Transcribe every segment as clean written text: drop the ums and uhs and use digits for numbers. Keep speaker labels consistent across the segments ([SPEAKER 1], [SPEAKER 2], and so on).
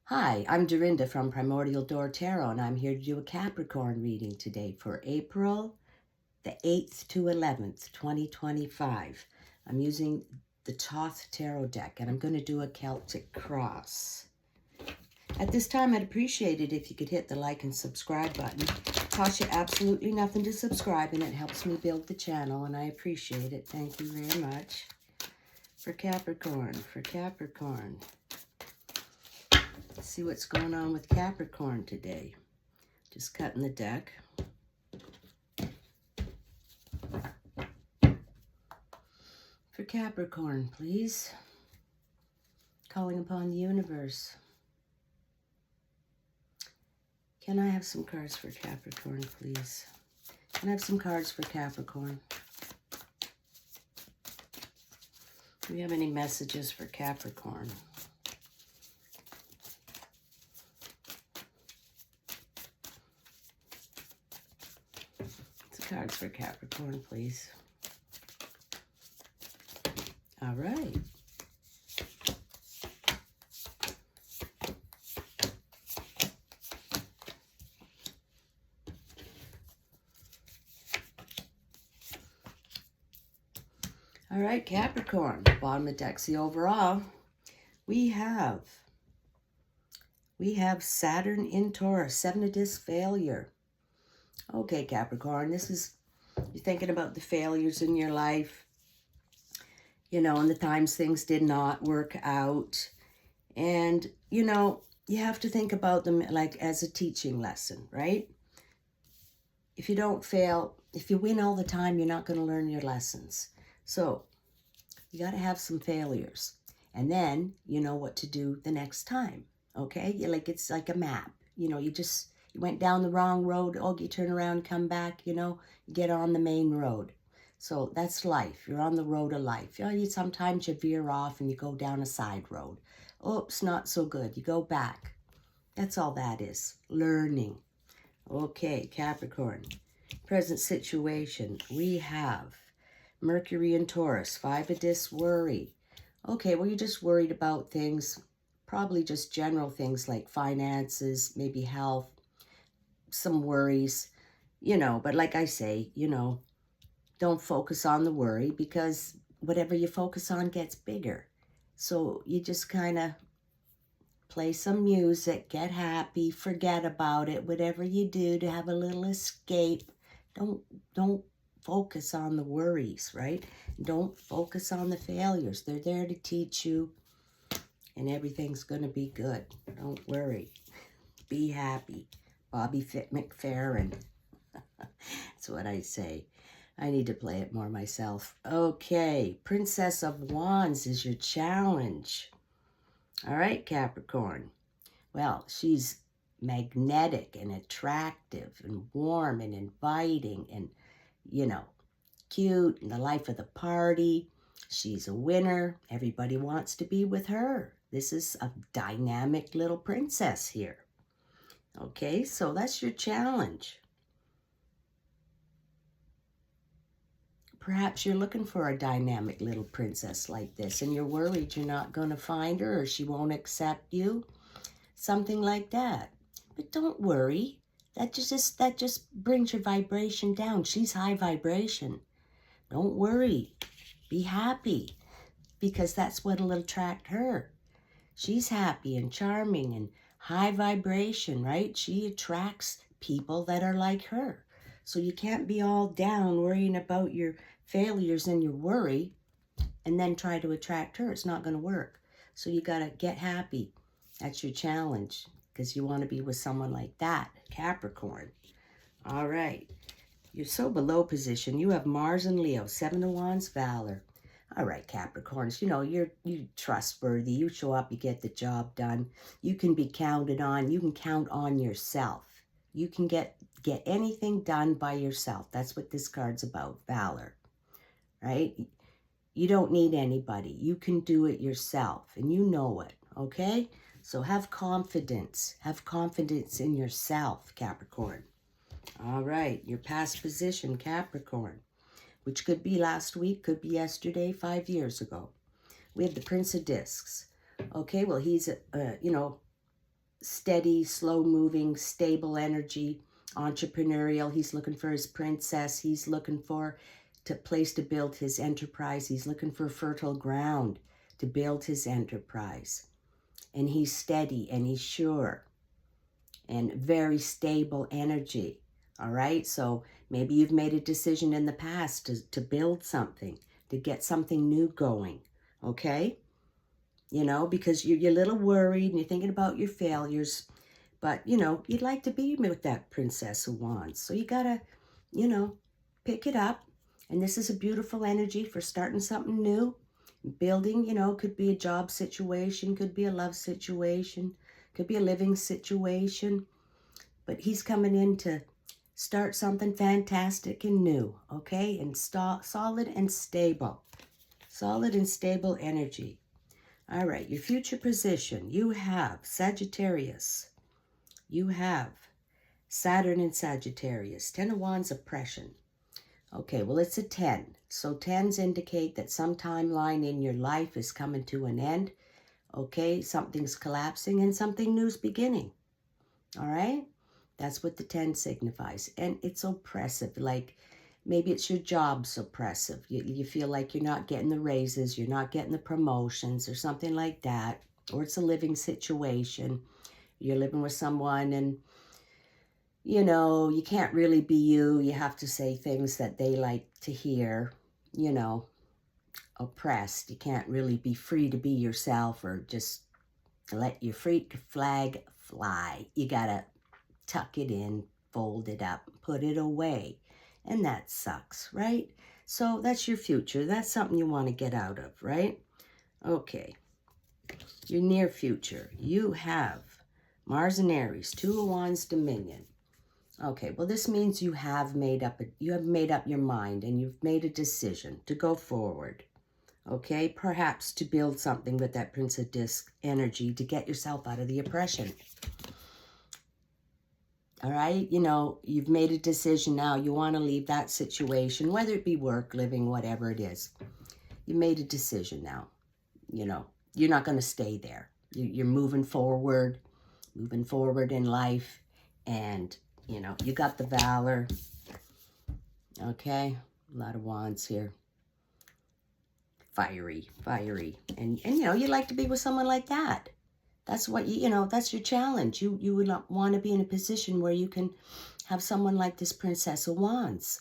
[SPEAKER 1] Hi, I'm Dorinda from Primordial Door Tarot, and I'm here to do a Capricorn reading today for April the 8th to 11th, 2025. I'm using the Thoth Tarot deck, and I'm going to do a Celtic cross. At this time, I'd appreciate it if you could hit the like and subscribe button. It costs you absolutely nothing to subscribe, and it helps me build the channel, and I appreciate it. Thank you very much. For Capricorn. Let's see what's going on with Capricorn today. Just cutting the deck. For Capricorn, please. Calling upon the universe. Can I have some cards for Capricorn, please? Can I have some cards for Capricorn? Do we have any messages for Capricorn? Some cards for Capricorn, please. All right. All right, Capricorn, bottom of the deck. See, overall, we have Saturn in Taurus, 7 of disc failure. Okay, Capricorn, this is, you're thinking about the failures in your life, you know, and the times things did not work out. And, you know, you have to think about them like as a teaching lesson, right? If you don't fail, if you win all the time, you're not going to learn your lessons. So you got to have some failures. And then you know what to do the next time, okay? It's like a map. You know, you went down the wrong road. Oh, you turn around, come back, you know, get on the main road. So that's life. You're on the road of life. You know, sometimes you veer off and you go down a side road. Oops, not so good. You go back. That's all that is. Learning. Okay, Capricorn. Present situation. We have Mercury in Taurus. 5 of discs, worry. Okay, well, you're just worried about things. Probably just general things like finances, maybe health, some worries, you know. But like I say, you know, don't focus on the worry because whatever you focus on gets bigger. So you just kind of play some music, get happy, forget about it, whatever you do to have a little escape. Don't focus on the worries, right? Don't focus on the failures. They're there to teach you, and everything's going to be good. Don't worry. Be happy. Bobby McFerrin. That's what I say. I need to play it more myself. Okay, Princess of Wands is your challenge. All right, Capricorn. Well, she's magnetic and attractive and warm and inviting and, you know, cute and the life of the party. She's a winner. Everybody wants to be with her. This is a dynamic little princess here. Okay, so that's your challenge. Perhaps you're looking for a dynamic little princess like this and you're worried you're not going to find her or she won't accept you. Something like that. But don't worry. That just brings your vibration down. She's high vibration. Don't worry. Be happy because that's what'll attract her. She's happy and charming and high vibration, right? She attracts people that are like her. So you can't be all down worrying about your failures and your worry and then try to attract her. It's not going to work. So you got to get happy. That's your challenge because you want to be with someone like that, Capricorn. All right. You're so below position. You have Mars and Leo, 7 of Wands, Valor. All right, Capricorns, you know, you're trustworthy. You show up, you get the job done. You can be counted on. You can count on yourself. You can get anything done by yourself. That's what this card's about, Valor, right? You don't need anybody. You can do it yourself, and you know it, okay? So have confidence. Have confidence in yourself, Capricorn. All right, your past position, Capricorn, which could be last week, could be yesterday, 5 years ago. We have the Prince of Discs. Okay, well, he's, you know, steady, slow-moving, stable energy, entrepreneurial. He's looking for his princess. He's looking for a place to build his enterprise. He's looking for fertile ground to build his enterprise. And he's steady and he's sure and very stable energy. All right, so maybe you've made a decision in the past to build something, to get something new going, okay? You know, because you're a little worried and you're thinking about your failures, but, you know, you'd like to be with that Princess of Wands. So you got to, you know, pick it up. And this is a beautiful energy for starting something new. Building, you know, could be a job situation, could be a love situation, could be a living situation. But he's coming in to start something fantastic and new, okay? And solid and stable. Solid and stable energy. All right, your future position. You have Sagittarius. You have Saturn in Sagittarius. 10 of Wands, oppression. Okay, well, it's a 10. So 10s indicate that some timeline in your life is coming to an end. Okay, something's collapsing and something new's beginning. All right? That's what the 10 signifies. And it's oppressive. Like, maybe it's your job's oppressive. You feel like you're not getting the raises, you're not getting the promotions or something like that. Or it's a living situation. You're living with someone and, you know, you can't really be you. You have to say things that they like to hear, you know, oppressed. You can't really be free to be yourself or just let your freak flag fly. You got to tuck it in, fold it up, put it away. And that sucks, right? So that's your future. That's something you want to get out of, right? Okay. Your near future. You have Mars and Aries, 2 of Wands, dominion. Okay, well, this means you have made up your mind and you've made a decision to go forward. Okay, perhaps to build something with that Prince of Disc energy to get yourself out of the oppression. All right, you know, you've made a decision now. You want to leave that situation, whether it be work, living, whatever it is. You made a decision now. You know, you're not going to stay there. You're moving forward in life. And, you know, you got the Valor. Okay, a lot of Wands here. Fiery. And you know, you'd like to be with someone like that. That's what you know, that's your challenge. You would not want to be in a position where you can have someone like this Princess of Wands.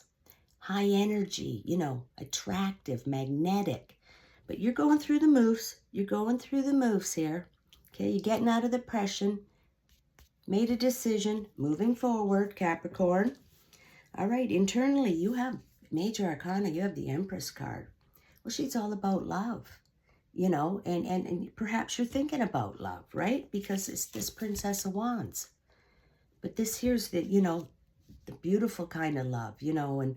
[SPEAKER 1] High energy, you know, attractive, magnetic. But you're going through the moves. You're going through the moves here. Okay, you're getting out of the depression. Made a decision, moving forward, Capricorn. All right, internally, you have Major Arcana. You have the Empress card. Well, she's all about love. You know, and perhaps you're thinking about love, right? Because it's this Princess of Wands. But this here's the, you know, the beautiful kind of love, you know, and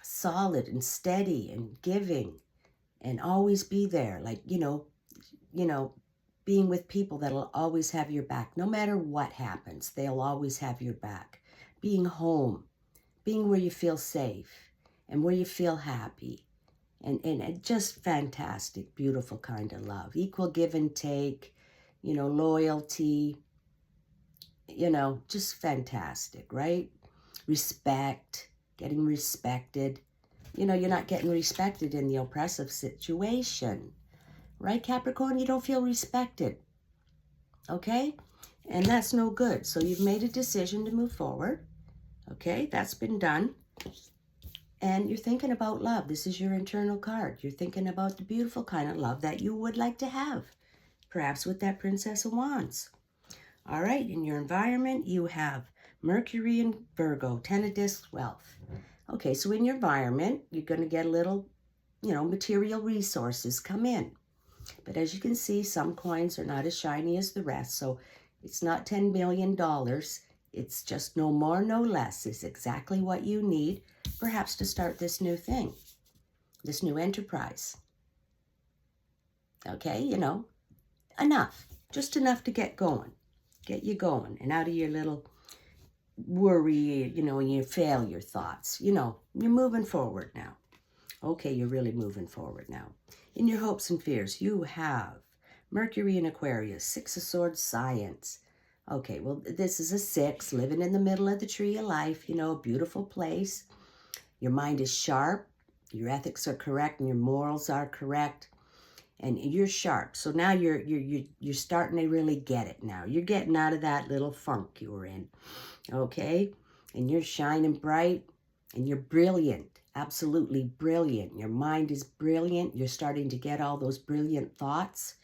[SPEAKER 1] solid and steady and giving and always be there. Like, you know, being with people that'll always have your back. No matter what happens, they'll always have your back. Being home, being where you feel safe and where you feel happy. And just fantastic, beautiful kind of love. Equal give and take, you know, loyalty, you know, just fantastic, right? Respect, getting respected. You know, you're not getting respected in the oppressive situation, right, Capricorn? You don't feel respected, okay? And that's no good. So you've made a decision to move forward, okay? That's been done. And you're thinking about love. This is your internal card. You're thinking about the beautiful kind of love that you would like to have, perhaps with that Princess of Wands. All right, in your environment, you have Mercury and Virgo, 10 of Discs, wealth. Okay, so in your environment, you're going to get a little, you know, material resources come in. But as you can see, some coins are not as shiny as the rest. So it's not $10 million. It's just no more, no less. It's exactly what you need, perhaps to start this new thing, this new enterprise. Okay, you know, enough, just enough to get going, get you going and out of your little worry, you know, and your failure thoughts. You know, you're moving forward now. Okay, you're really moving forward now. In your hopes and fears, you have Mercury in Aquarius, 6 of Swords, science. Okay, well, this is a 6, living in the middle of the tree of life, you know, a beautiful place. Your mind is sharp, your ethics are correct, and your morals are correct, and you're sharp. So now you're starting to really get it now. You're getting out of that little funk you were in, okay? And you're shining bright, and you're brilliant, absolutely brilliant. Your mind is brilliant. You're starting to get all those brilliant thoughts.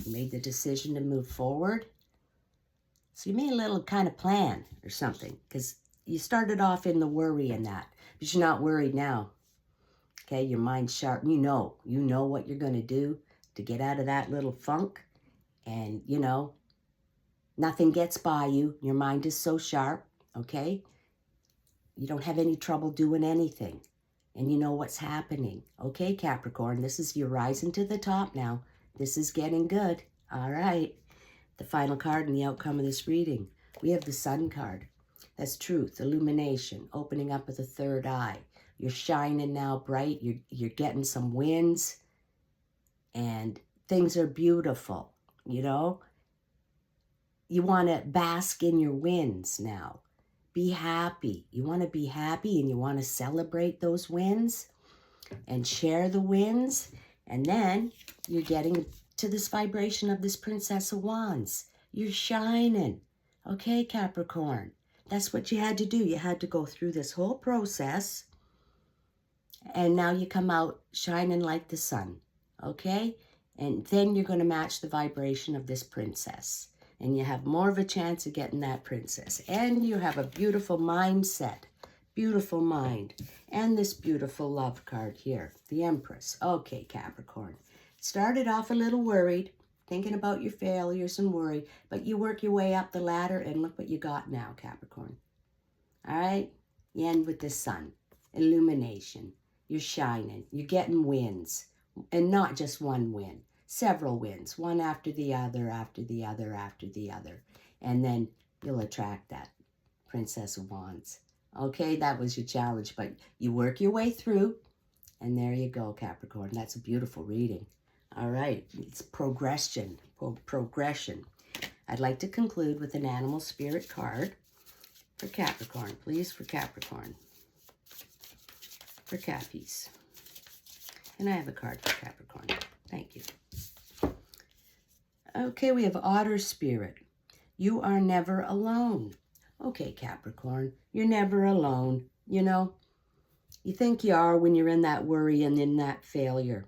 [SPEAKER 1] You made the decision to move forward. So you made a little kind of plan or something, because you started off in the worry and that, but you're not worried now. Okay, your mind's sharp. You know what you're going to do to get out of that little funk. And, you know, nothing gets by you. Your mind is so sharp, okay? You don't have any trouble doing anything. And you know what's happening. Okay, Capricorn, this is, you're rising to the top now. This is getting good. All right. The final card and the outcome of this reading. We have the Sun card. That's truth, illumination, opening up of the third eye. You're shining now bright. You're getting some wins. And things are beautiful, you know. You want to bask in your wins now. Be happy. You want to be happy and you want to celebrate those wins and share the wins. And then you're getting to this vibration of this Princess of Wands. You're shining. Okay, Capricorn. That's what you had to do. You had to go through this whole process. And now you come out shining like the sun. Okay? And then you're going to match the vibration of this princess. And you have more of a chance of getting that princess. And you have a beautiful mindset. Beautiful mind. And this beautiful love card here. The Empress. Okay, Capricorn. Started off a little worried. Thinking about your failures and worry. But you work your way up the ladder and look what you got now, Capricorn. All right? You end with the sun. Illumination. You're shining. You're getting wins. And not just one win. Several wins. One after the other, after the other, after the other. And then you'll attract that Princess of Wands. Okay, that was your challenge. But you work your way through. And there you go, Capricorn. That's a beautiful reading. All right. It's progression. Progression. I'd like to conclude with an animal spirit card for Capricorn. Please, for Capricorn. For Cappies. And I have a card for Capricorn. Thank you. Okay, we have Otter Spirit. You are never alone. Okay, Capricorn, you're never alone. You know, you think you are when you're in that worry and in that failure.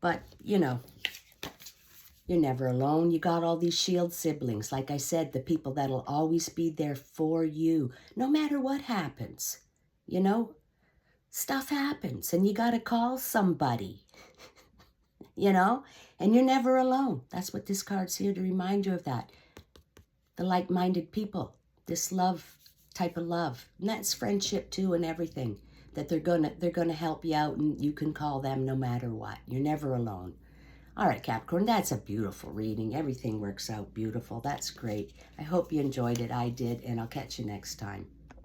[SPEAKER 1] But, you know, you're never alone. You got all these shield siblings. Like I said, the people that'll always be there for you, no matter what happens. You know, stuff happens and you got to call somebody. You know, and you're never alone. That's what this card's here to remind you of that. The like-minded people, this love, type of love. And that's friendship too and everything. That they're gonna help you out and you can call them no matter what. You're never alone. All right, Capricorn, that's a beautiful reading. Everything works out beautiful. That's great. I hope you enjoyed it. I did, and I'll catch you next time.